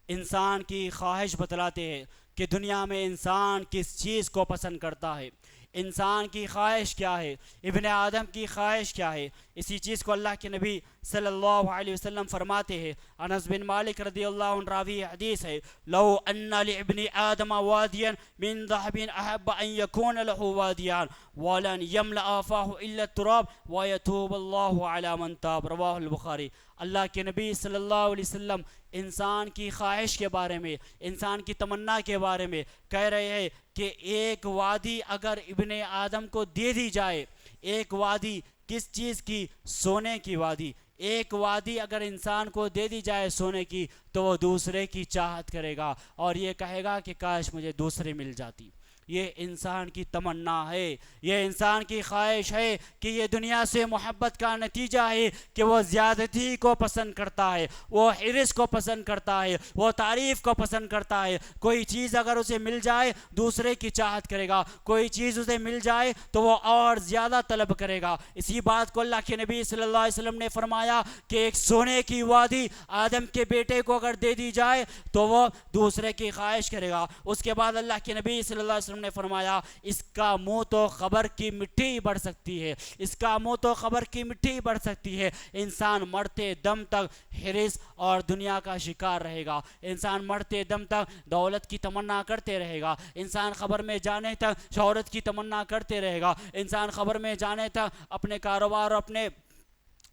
Speaker 2: انسان کی خواہش بتلاتے ہیں کہ دنیا میں انسان کس چیز کو پسند کرتا ہے, انسان کی خواہش کیا ہے, ابن آدم کی خواہش کیا ہے. اسی چیز کو اللہ کے نبی صلی اللہ علیہ وسلم فرماتے ہیں. انس بن مالک رضی اللہ عنہ راوی حدیث ہے, لو ان لابن آدم وادیا من ذهب احب ان يكون له واديان ولن يملأ فاه الا التراب ويتوب الله على من تاب. رواہ البخاری. اللہ کے نبی صلی اللہ علیہ وسلم انسان کی خواہش کے بارے میں, انسان کی تمنا کے بارے میں کہہ رہے ہیں کہ ایک وادی اگر ابن آدم کو دے دی جائے, ایک وادی کس چیز کی, سونے کی وادی, ایک وادی اگر انسان کو دے دی جائے سونے کی, تو وہ دوسرے کی چاہت کرے گا اور یہ کہے گا کہ کاش مجھے دوسرے مل جاتی. یہ انسان کی تمنا ہے, یہ انسان کی خواہش ہے کہ یہ دنیا سے محبت کا نتیجہ ہے کہ وہ زیادتی کو پسند کرتا ہے, وہ حرص کو پسند کرتا ہے, وہ تعریف کو پسند کرتا ہے. کوئی چیز اگر اسے مل جائے دوسرے کی چاہت کرے گا, کوئی چیز اسے مل جائے تو وہ اور زیادہ طلب کرے گا. اسی بات کو اللہ کے نبی صلی اللہ علیہ وسلم نے فرمایا کہ ایک سونے کی وادی آدم کے بیٹے کو اگر دے دی جائے تو وہ دوسرے کی خواہش کرے گا. اس کے بعد اللہ کے نبی صلی اللہ علیہ وسلم نے فرمایا, اس کا منہ تو خبر کی مٹی بڑھ سکتی ہے, اس کا منہ تو خبر کی مٹی بڑھ سکتی ہے. انسان مرتے دم تک حرص اور دنیا کا شکار رہے گا, انسان مرتے دم تک دولت کی تمنا کرتے رہے گا, انسان خبر میں جانے تک شہرت کی تمنا کرتے رہے گا, انسان خبر میں جانے تک اپنے کاروبار اور اپنے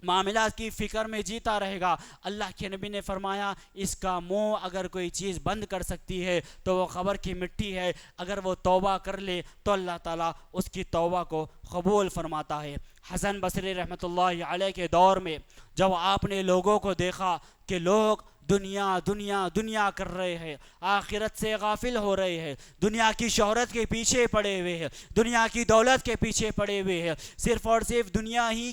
Speaker 2: معاملات کی فکر میں جیتا رہے گا. اللہ کے نبی نے فرمایا, اس کا منہ اگر کوئی چیز بند کر سکتی ہے تو وہ خبر کی مٹی ہے. اگر وہ توبہ کر لے تو اللہ تعالیٰ اس کی توبہ کو قبول فرماتا ہے. حسن بصری رحمۃ اللہ علیہ کے دور میں جب آپ نے لوگوں کو دیکھا کہ لوگ دنیا دنیا دنیا کر رہے ہیں, آخرت سے غافل ہو رہے ہیں, دنیا کی شہرت کے پیچھے پڑے ہوئے ہیں, دنیا کی دولت کے پیچھے پڑے ہوئے ہیں, صرف اور صرف دنیا ہی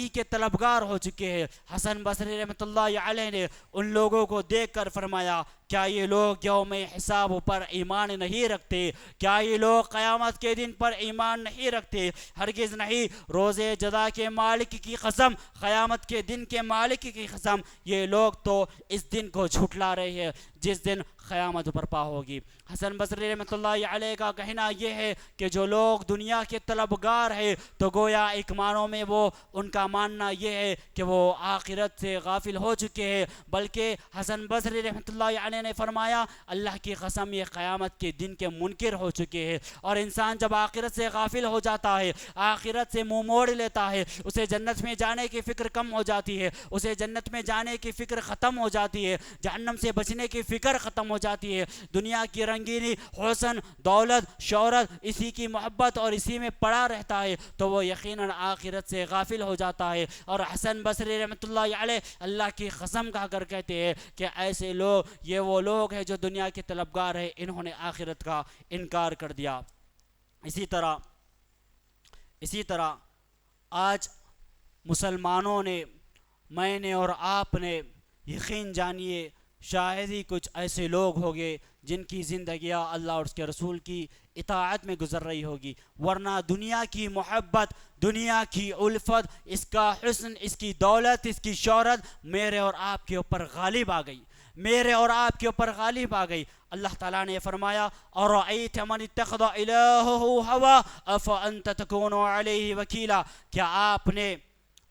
Speaker 2: کے طلبگار ہو چکے ہیں. حسن بصری رحمۃ اللہ علیہ نے ان لوگوں کو دیکھ کر فرمایا, کیا یہ لوگ یوم حساب پر ایمان نہیں رکھتے, کیا یہ لوگ قیامت کے دن پر ایمان نہیں رکھتے؟ ہرگز نہیں. روز جزا کے مالک کی قسم, قیامت کے دن کے مالک کی قسم, یہ لوگ تو اس دن کو جھٹلا رہے ہیں جس دن قیامت برپا ہوگی. حسن بصری رحمۃ اللہ علیہ کا کہنا یہ ہے کہ جو لوگ دنیا کے طلبگار ہیں تو گویا ایک معنوں میں وہ ان کا ماننا یہ ہے کہ وہ آخرت سے غافل ہو چکے ہیں. بلکہ حسن بصری رحمۃ اللہ علیہ نے فرمایا, اللہ کی قسم یہ قیامت کے دن کے منکر ہو چکے ہیں. اور انسان جب آخرت سے غافل ہو جاتا ہے, آخرت سے منہ موڑ لیتا ہے, اسے جنت میں جانے کی فکر کم ہو جاتی ہے, اسے جنت میں جانے کی فکر ختم ہو جاتی ہے, جہنم سے بچنے کی فکر ختم ہو جاتی ہے. دنیا کی رنگینی, حسن, دولت, شہرت, اسی کی محبت اور اسی میں پڑا رہتا ہے تو وہ یقیناً آخرت سے غافل ہو جاتا ہے. اور حسن بصری رحمۃ اللہ علیہ اللہ کی قسم کہا کر کہتے ہیں کہ ایسے لوگ, یہ وہ لوگ ہیں جو دنیا کے طلبگار ہیں, انہوں نے آخرت کا انکار کر دیا. اسی طرح آج مسلمانوں نے, میں نے اور آپ نے, یقین جانیے شاید ہی کچھ ایسے لوگ ہوں گے جن کی زندگیاں اللہ اور اس کے رسول کی اطاعت میں گزر رہی ہوگی, ورنہ دنیا کی محبت, دنیا کی الفت, اس کا حسن, اس کی دولت, اس کی شہرت میرے اور آپ کے اوپر غالب آ گئی. میرے اور آپ کے اوپر غالب آ گئی۔ اللہ تعالیٰ نے فرمایا اَرَأَيْتَ مَنِ اتَّخَذَ إِلَٰهَهُ هَوَاهُ أَفَأَنْتَ تَكُونُ عَلَيْهِ وَكِيلًا، کیا آپ نے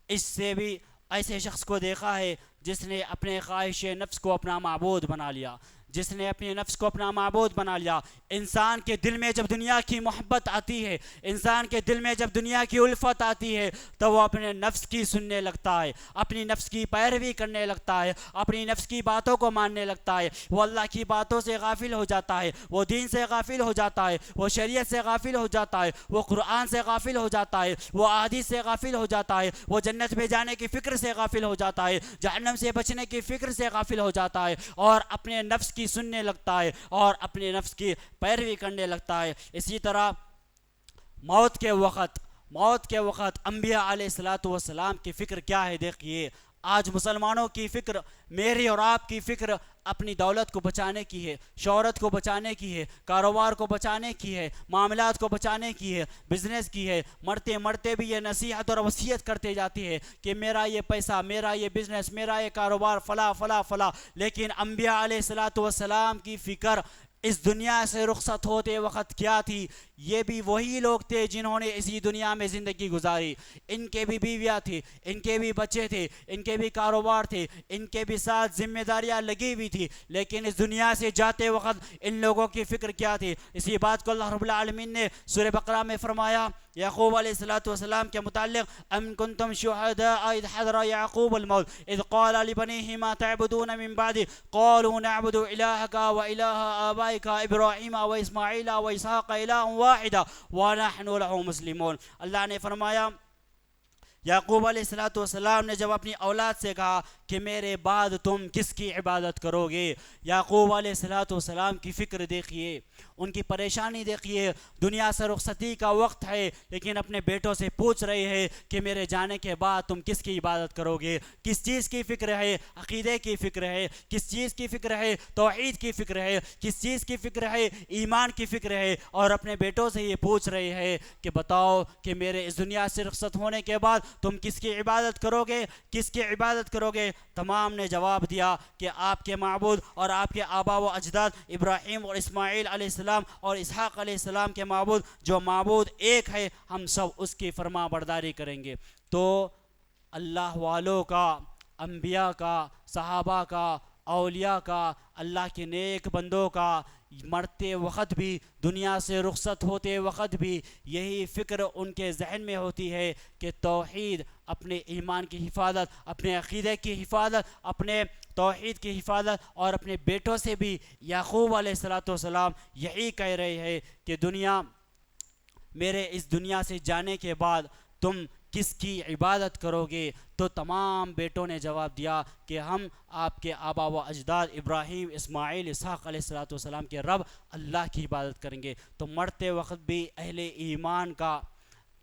Speaker 2: اس سے بھی ایسے شخص کو دیکھا ہے جس نے اپنے خواہش نفس کو اپنا معبود بنا لیا، جس نے اپنے نفس کو اپنا معبود بنا لیا؟ انسان کے دل میں جب دنیا کی محبت آتی ہے، انسان کے دل میں جب دنیا کی الفت آتی ہے، تو وہ اپنے نفس کی سننے لگتا ہے، اپنی نفس کی پیروی کرنے لگتا ہے، اپنی نفس کی باتوں کو ماننے لگتا ہے، وہ اللہ کی باتوں سے غافل ہو جاتا ہے، وہ دین سے غافل ہو جاتا ہے، وہ شریعت سے غافل ہو جاتا ہے، وہ قرآن سے غافل ہو جاتا ہے، وہ احادیث سے غافل ہو جاتا ہے، وہ جنت میں جانے کی فکر سے غافل ہو جاتا ہے، جہنم سے بچنے کی فکر سے غافل ہو جاتا ہے، اور اپنے نفس کی سننے لگتا ہے اور اپنے نفس کی پیروی کرنے لگتا ہے۔ اسی طرح موت کے وقت انبیاء علیہ السلام کی فکر کیا ہے؟ دیکھیے آج مسلمانوں کی فکر، میری اور آپ کی فکر اپنی دولت کو بچانے کی ہے، شہرت کو بچانے کی ہے، کاروبار کو بچانے کی ہے، معاملات کو بچانے کی ہے، بزنس کی ہے۔ مرتے مرتے بھی یہ نصیحت اور وصیت کرتے جاتی ہے کہ میرا یہ پیسہ، میرا یہ بزنس، میرا یہ کاروبار فلاں فلاں فلاں۔ لیکن انبیاء علیہ السلام کی فکر اس دنیا سے رخصت ہوتے وقت کیا تھی؟ یہ بھی وہی لوگ تھے جنہوں نے اسی دنیا میں زندگی گزاری، ان کے بھی بیویاں تھی، ان کے بھی بچے تھے، ان کے بھی کاروبار تھے، ان کے بھی ساتھ ذمہ داریاں لگی ہوئی تھی، لیکن اس دنیا سے جاتے وقت ان لوگوں کی فکر کیا تھی؟ اسی بات کو اللہ رب العالمین نے سورہ بقرہ میں فرمایا یعقوب علیہ السلام کے متعلق ام کنتم شہداء اذ حضر یعقوب الموت اذ قال لبنیہ ما تعبدون من بعد قالوا نعبد الہک و الہ آبائک ابراہیم و اسماعیل و اسحاق الہ واحدا ونحن له مسلمون۔ اللہ نے فرمایا یعقوب علیہ السلام نے جب اپنی اولاد سے کہا کہ میرے بعد تم کس کی عبادت کرو گے، یعقوب علیہ السلام کی فکر دیکھیے، ان کی پریشانی دیکھیے، دنیا سے رخصتی کا وقت ہے لیکن اپنے بیٹوں سے پوچھ رہے ہیں کہ میرے جانے کے بعد تم کس کی عبادت کرو گے؟ کس چیز کی فکر ہے؟ عقیدے کی فکر ہے، کس چیز کی فکر ہے؟ توحید کی فکر ہے، کس چیز کی فکر ہے؟ ایمان کی فکر ہے، اور اپنے بیٹوں سے یہ پوچھ رہے ہیں کہ بتاؤ کہ میرے اس دنیا سے رخصت ہونے کے بعد تم کس کی عبادت کرو گے؟ کس کی عبادت کرو گے؟ تمام نے جواب دیا کہ آپ کے معبود اور آپ کے آبا و اجداد ابراہیم اور اسماعیل علیہ السلام اور اسحاق علیہ السلام کے معبود، جو معبود ایک ہے، ہم سب اس کی فرما برداری کریں گے۔ تو اللہ والوں کا، انبیاء کا، صحابہ کا، اولیاء کا، اللہ کے نیک بندوں کا مرتے وقت بھی، دنیا سے رخصت ہوتے وقت بھی یہی فکر ان کے ذہن میں ہوتی ہے کہ توحید، اپنے ایمان کی حفاظت، اپنے عقیدے کی حفاظت، اپنے توحید کی حفاظت، اور اپنے بیٹوں سے بھی یعقوب علیہ السلام یہی کہہ رہے ہیں کہ دنیا، میرے اس دنیا سے جانے کے بعد تم کس کی عبادت کرو گے؟ تو تمام بیٹوں نے جواب دیا کہ ہم آپ کے آبا و اجداد ابراہیم، اسماعیل، اسحاق علیہ السلام کے رب اللہ کی عبادت کریں گے۔ تو مرتے وقت بھی اہل ایمان کا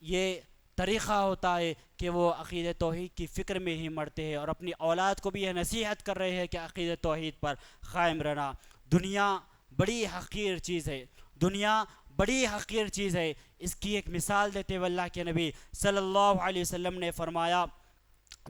Speaker 2: یہ طریقہ ہوتا ہے کہ وہ عقید توحید کی فکر میں ہی مرتے ہیں، اور اپنی اولاد کو بھی یہ نصیحت کر رہے ہیں کہ عقید توحید پر قائم رہنا۔ دنیا بڑی حقیر چیز ہے، دنیا بڑی حقیر چیز ہے۔ اس کی ایک مثال دیتے ہوئے اللہ کے نبی صلی اللہ علیہ وسلم نے فرمایا،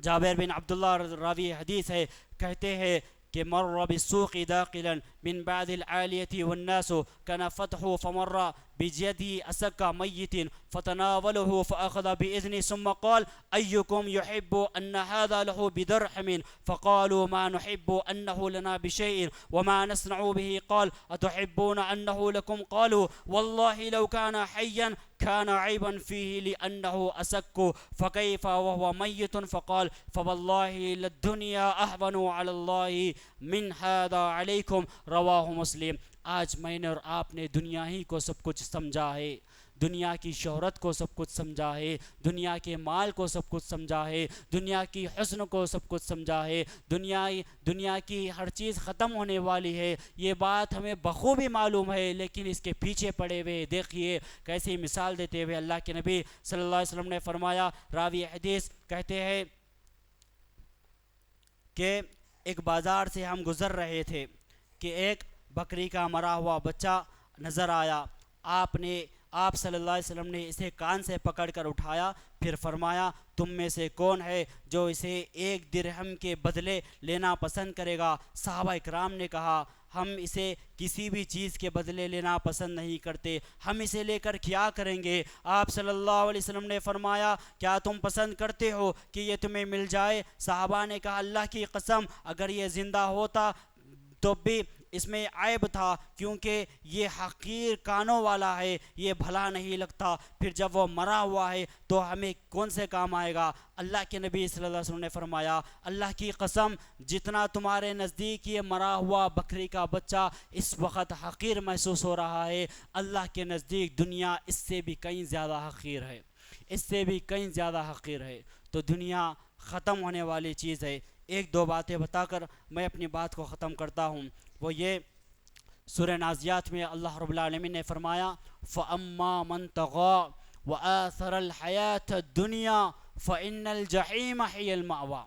Speaker 2: جابر بن عبداللہ راوی حدیث ہے، کہتے ہیں کہ مر بالسوق داخلا من بعد العالیة والناس كان فتحه فمر بجده أسك ميت فتناوله فأخذ بإذنه ثم قال أيكم يحب أن هذا له بدرهم فقالوا ما نحب أنه لنا بشيء وما نصنع به قال أتحبون أنه لكم قالوا والله لو كان حيا كان عيبا فيه لأنه أسك فكيف وهو ميت فقال فوالله للدنيا أهون على الله من هذا عليكم رواہ مسلم۔ آج میں نے اور آپ نے دنیا ہی کو سب کچھ سمجھا ہے، دنیا کی شہرت کو سب کچھ سمجھا ہے، دنیا کے مال کو سب کچھ سمجھا ہے، دنیا کی حسن کو سب کچھ سمجھا ہے، دنیا کی ہر چیز ختم ہونے والی ہے، یہ بات ہمیں بخوبی معلوم ہے، لیکن اس کے پیچھے پڑے ہوئے دیکھیے کیسی مثال دیتے ہوئے اللہ کے نبی صلی اللہ علیہ وسلم نے فرمایا۔ راوی حدیث کہتے ہیں کہ ایک بازار سے ہم گزر رہے تھے کہ ایک بکری کا مرا ہوا بچہ نظر آیا، آپ نے آپ صلی اللہ علیہ وسلم نے اسے کان سے پکڑ کر اٹھایا، پھر فرمایا تم میں سے کون ہے جو اسے 1 درہم کے بدلے لینا پسند کرے گا؟ صحابہ اکرام نے کہا ہم اسے کسی بھی چیز کے بدلے لینا پسند نہیں کرتے، ہم اسے لے کر کیا کریں گے؟ آپ صلی اللہ علیہ وسلم نے فرمایا کیا تم پسند کرتے ہو کہ یہ تمہیں مل جائے؟ صحابہ نے کہا اللہ کی قسم اگر یہ زندہ ہوتا تو بھی اس میں عیب تھا، کیونکہ یہ حقیر کانوں والا ہے، یہ بھلا نہیں لگتا، پھر جب وہ مرا ہوا ہے تو ہمیں کون سے کام آئے گا؟ اللہ کے نبی صلی اللہ علیہ وسلم نے فرمایا اللہ کی قسم جتنا تمہارے نزدیک یہ مرا ہوا بکری کا بچہ اس وقت حقیر محسوس ہو رہا ہے، اللہ کے نزدیک دنیا اس سے بھی کہیں زیادہ حقیر ہے، اس سے بھی کہیں زیادہ حقیر ہے۔ تو دنیا ختم ہونے والی چیز ہے۔ 1-2 باتیں بتا کر میں اپنی بات کو ختم کرتا ہوں، وہ یہ سورہ نازیات میں اللہ رب العالمین نے فرمایا فَأَمَّا مَن طَغَىٰ وَآثَرَ الْحَيَاةَ الدُّنْيَا فَإِنَّ الْجَحِيمَ هِيَ الْمَأْوَىٰ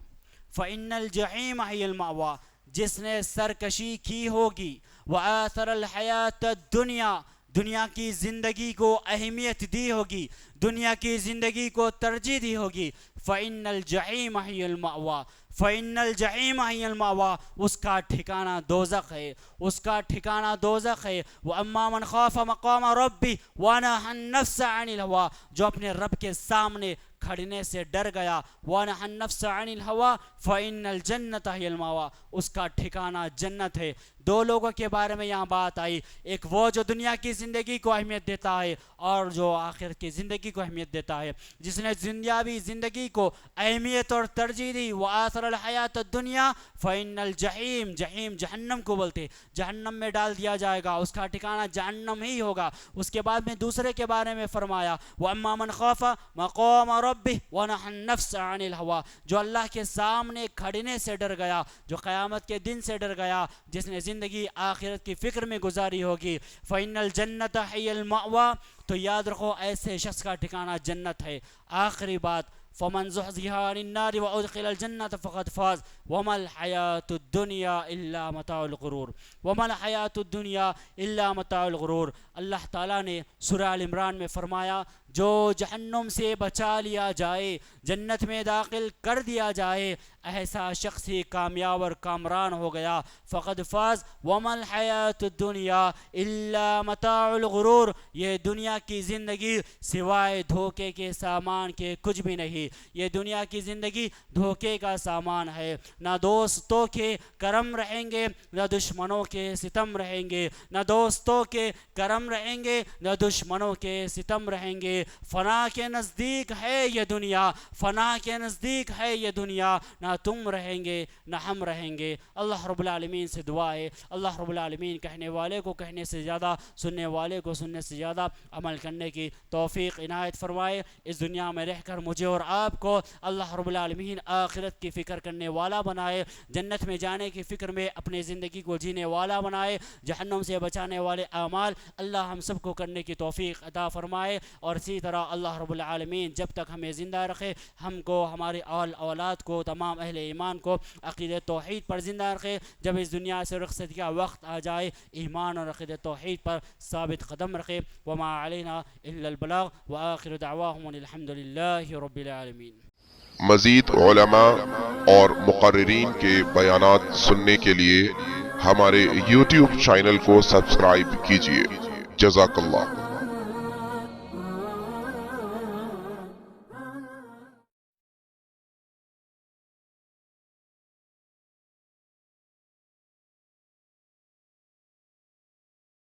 Speaker 2: فَإِنَّ الْجَحِيمَ هِيَ الْمَأْوَىٰ، جس نے سرکشی کی ہوگی، وَآثَرَ الْحَيَاةَ الدُّنْيَا، دنیا کی زندگی کو اہمیت دی ہوگی، دنیا کی زندگی کو ترجیح دی ہوگی، فَإِنَّ الْجَحِيمَ هِيَ الْمَأْوَىٰ فَإِنَّ الْجَحِيمَ هِيَ الْمَأْوَىٰ، اس کا ٹھکانہ دوزخ ہے، اس کا ٹھکانہ دوزخ ہے۔ وَأَمَّا مَنْ خَافَ مَقَامَ رَبِّهِ وَنَهَى النَّفْسَ عَنِ الْهَوَىٰ، جو اپنے رب کے سامنے کھڑنے سے ڈر گیا، وَنَهَى النَّفْسَ عَنِ الْهَوَىٰ فَإِنَّ الْجَنَّةَ هِيَ الْمَأْوَىٰ، اس کا ٹھکانہ جنت ہے۔ 2 لوگوں کے بارے میں یہاں بات آئی، ایک وہ جو دنیا کی زندگی کو اہمیت دیتا ہے اور جو آخرت کی زندگی کو اہمیت دیتا ہے۔ جس نے دنیاوی زندگی کو اہمیت اور ترجیح دی، وَآثَرَ الْحَيَاةَ الدُّنْيَا فَإِنَّ الْجَحِيمَ، جحیم جہنم کو بولتے، جہنم میں ڈال دیا جائے گا، اس کا ٹھکانہ جہنم ہی ہوگا۔ اس کے بعد میں دوسرے کے بارے میں فرمایا وَأَمَّا مَنْ خَافَ مَقَامَ رَبِّهِ وَنَهَى النَّفْسَ عَنِ الْهَوَىٰ، جو اللہ کے سامنے کھڑنے سے ڈر گیا، جو قیامت کے دن سے ڈر گیا، جس نے زندگی آخرت کی فکر میں گزاری ہوگی، فَإِنَّ الْجَنَّةَ هِيَ الْمَأْوَىٰ، تو یاد رکھو ایسے شخص کا ٹھکانہ جنت ہے۔ آخری بات فَمَنْ زُحْزِحَ عَنِ النَّارِ وَأُدْخِلَ الْجَنَّةَ فَقَدْ فَازَ وَمَا الْحَيَاةُ الدُّنْيَا إِلَّا مَتَاعُ الْغُرُورِ وَمَا الْحَيَاةُ الدُّنْيَا إِلَّا مَتَاعُ الْغُرُورِ۔ اللہ تعالیٰ نے سورہ آل عمران میں فرمایا جو جہنم سے بچا لیا جائے، جنت میں داخل کر دیا جائے، ایسا شخص ہی کامیاب اور کامران ہو گیا۔ فقد فاز وما الحیات الدنیا الا متاع الغرور، یہ دنیا کی زندگی سوائے دھوکے کے سامان کے کچھ بھی نہیں، یہ دنیا کی زندگی دھوکے کا سامان ہے۔ نہ دوستوں کے کرم رہیں گے نہ دشمنوں کے ستم رہیں گے، نہ دوستوں کے کرم رہیں گے نہ دشمنوں کے ستم رہیں گے۔ فنا کے نزدیک ہے یہ دنیا، فنا کے نزدیک ہے یہ دنیا، نہ تم رہیں گے نہ ہم رہیں گے۔ اللہ رب العالمین سے دعا ہے اللہ رب العالمین کہنے والے کو کہنے سے زیادہ، سننے والے کو سننے سے زیادہ عمل کرنے کی توفیق عنایت فرمائے۔ اس دنیا میں رہ کر مجھے اور آپ کو اللہ رب العالمین آخرت کی فکر کرنے والا بنائے، جنت میں جانے کی فکر میں اپنی زندگی کو جینے والا بنائے، جہنم سے بچانے والے اعمال اللہ ہم سب کو کرنے کی توفیق عطا فرمائے۔ اور اسی طرح اللہ رب العالمین جب تک ہمیں زندہ رکھے، ہم کو، ہمارے اولاد کو، تمام اہل ایمان کو عقیدہ توحید پر زندہ رکھے۔ جب اس دنیا سے رخصت کا وقت آ جائے ایمان اور عقیدہ توحید پر ثابت قدم رکھے۔ وما علینا الا البلاغ وآخر دعواہم الحمد للہ رب العالمین۔
Speaker 3: مزید علماء اور مقررین کے بیانات سننے کے لیے ہمارے YouTube چینل کو سبسکرائب کیجیے۔ جزاک اللہ۔